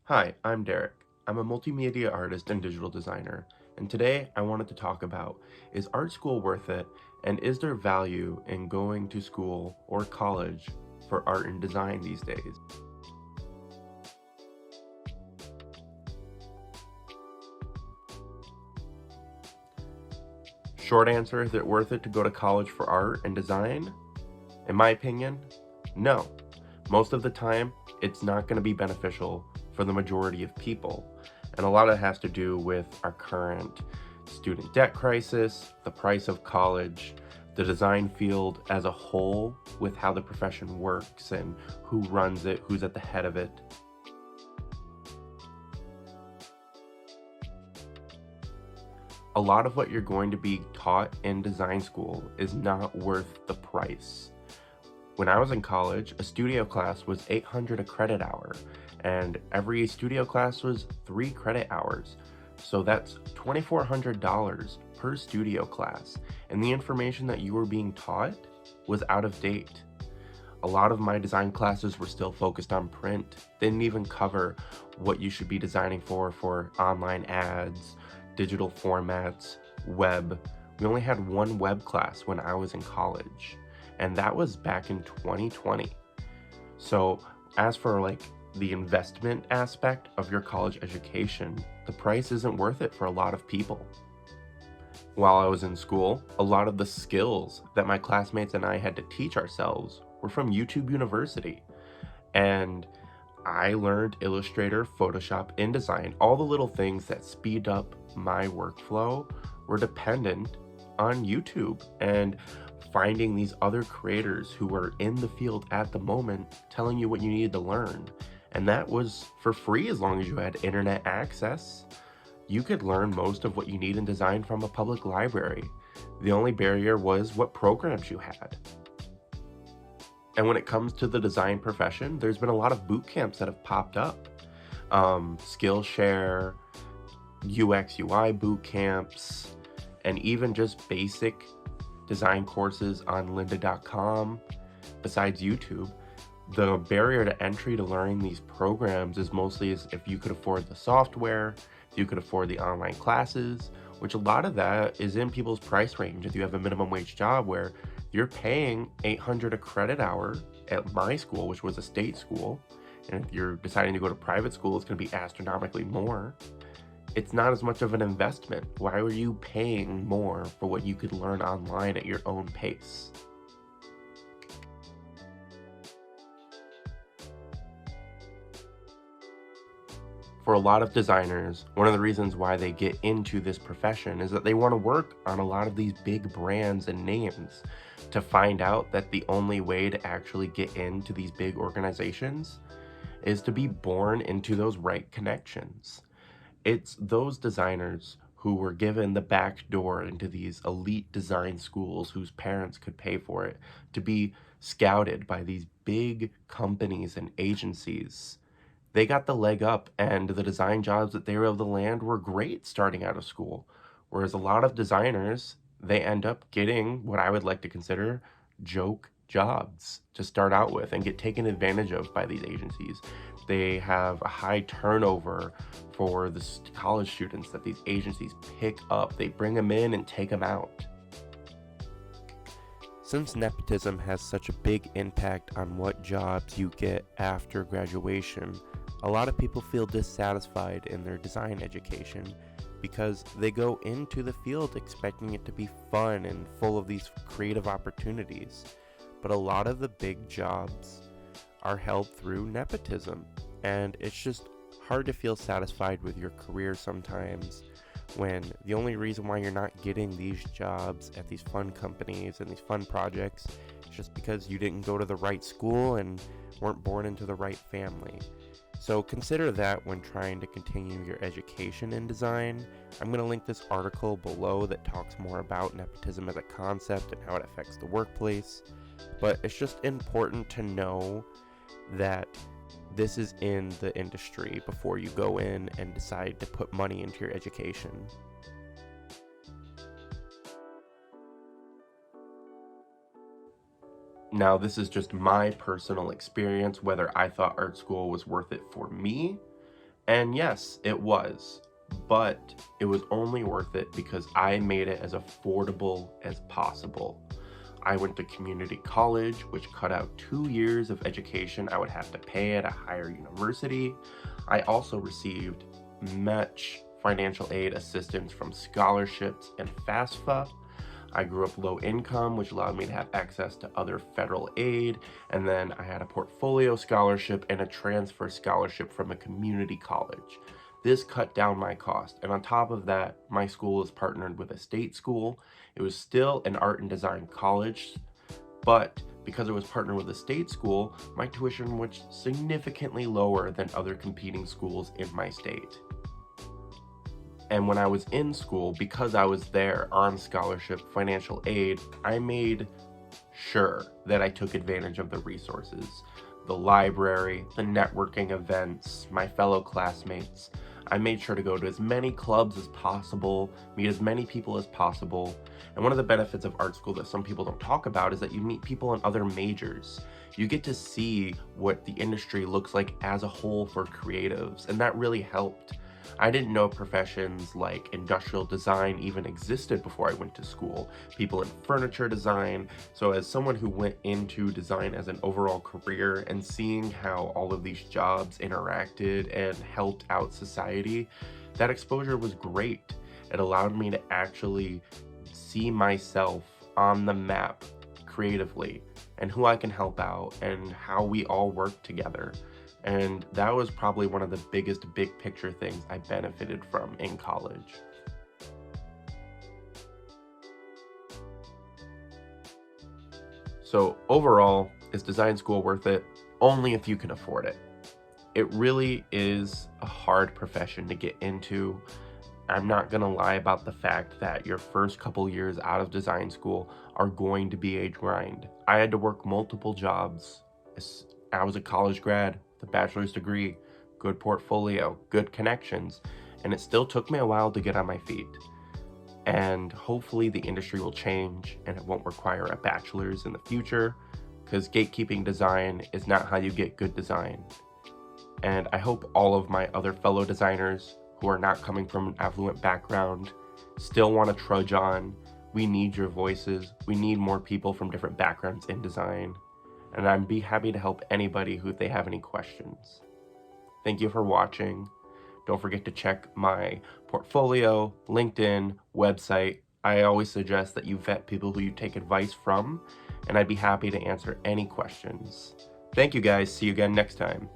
Hi, I'm Derek. I'm a multimedia artist and digital designer, and today I wanted to talk about, is art school worth it, and is there value in going to school or college for art and design these days? Short answer, is it worth it to go to college for art and design? In my opinion, no. Most of the time, it's not going to be beneficial for the majority of people. And a lot of it has to do with our current student debt crisis, the price of college, the design field as a whole, with how the profession works and who runs it, who's at the head of it. A lot of what you're going to be taught in design school is not worth the price. When I was in college, a studio class was 800 a credit hour, and every studio class was 3 credit hours. So that's $2,400 per studio class, and the information that you were being taught was out of date. A lot of my design classes were still focused on print, didn't even cover what you should be designing for online ads, digital formats, web. We only had one web class when I was in college, and that was back in 2020. So as for like the investment aspect of your college education, the price isn't worth it for a lot of people. While I was in school, a lot of the skills that my classmates and I had to teach ourselves were from YouTube University. And I learned Illustrator, Photoshop, InDesign. All the little things that speed up my workflow were dependent on YouTube and finding these other creators who were in the field at the moment telling you what you needed to learn. And that was for free as long as you had internet access. You could learn most of what you need in design from a public library. The only barrier was what programs you had. And when it comes to the design profession, there's been a lot of boot camps that have popped up. Skillshare, UX UI boot camps, and even just basic design courses on lynda.com. Besides YouTube, the barrier to entry to learning these programs is mostly as if you could afford the software, if you could afford the online classes, which a lot of that is in people's price range. If you have a minimum wage job where you're paying 800 a credit hour at my school, which was a state school, and if you're deciding to go to private school, it's going to be astronomically more. It's not as much of an investment. Why were you paying more for what you could learn online at your own pace? For a lot of designers, one of the reasons why they get into this profession is that they want to work on a lot of these big brands and names, to find out that the only way to actually get into these big organizations is to be born into those right connections. It's those designers who were given the back door into these elite design schools whose parents could pay for it, to be scouted by these big companies and agencies. They got the leg up, and the design jobs that they were able to land were great starting out of school. Whereas a lot of designers, they end up getting what I would like to consider joke jobs to start out with and get taken advantage of by these agencies. They have a high turnover for the college students that these agencies pick up. They bring them in and take them out. Since nepotism has such a big impact on what jobs you get after graduation, a lot of people feel dissatisfied in their design education because they go into the field expecting it to be fun and full of these creative opportunities. But a lot of the big jobs are held through nepotism, and it's just hard to feel satisfied with your career sometimes when the only reason why you're not getting these jobs at these fun companies and these fun projects is just because you didn't go to the right school and weren't born into the right family. So consider that when trying to continue your education in design. I'm going to link this article below that talks more about nepotism as a concept and how it affects the workplace. But it's just important to know that this is in the industry before you go in and decide to put money into your education. Now, this is just my personal experience, whether I thought art school was worth it for me. And yes, it was. But it was only worth it because I made it as affordable as possible. I went to community college, which cut out 2 years of education I would have to pay at a higher university. I also received much financial aid assistance from scholarships and FAFSA. I grew up low income, which allowed me to have access to other federal aid. And then I had a portfolio scholarship and a transfer scholarship from a community college. This cut down my cost. And on top of that, my school is partnered with a state school. It was still an art and design college, but because it was partnered with a state school, my tuition was significantly lower than other competing schools in my state. And when I was in school, because I was there on scholarship, financial aid, I made sure that I took advantage of the resources. The library, the networking events, my fellow classmates. I made sure to go to as many clubs as possible, meet as many people as possible. And one of the benefits of art school that some people don't talk about is that you meet people in other majors. You get to see what the industry looks like as a whole for creatives, and that really helped. I didn't know professions like industrial design even existed before I went to school, people in furniture design. So as someone who went into design as an overall career and seeing how all of these jobs interacted and helped out society, that exposure was great. It allowed me to actually see myself on the map creatively and who I can help out and how we all work together. And that was probably one of the biggest big picture things I benefited from in college. So overall, is design school worth it? Only if you can afford it. It really is a hard profession to get into. I'm not gonna lie about the fact that your first couple years out of design school are going to be a grind. I had to work multiple jobs. I was a college grad, the bachelor's degree, good portfolio, good connections, and it still took me a while to get on my feet. And hopefully the industry will change and it won't require a bachelor's in the future, because gatekeeping design is not how you get good design. And I hope all of my other fellow designers who are not coming from an affluent background still want to trudge on. We need your voices. We need more people from different backgrounds in design. And I'd be happy to help anybody who they have any questions. Thank you for watching. Don't forget to check my portfolio, LinkedIn, website. I always suggest that you vet people who you take advice from, and I'd be happy to answer any questions. Thank you guys. See you again next time.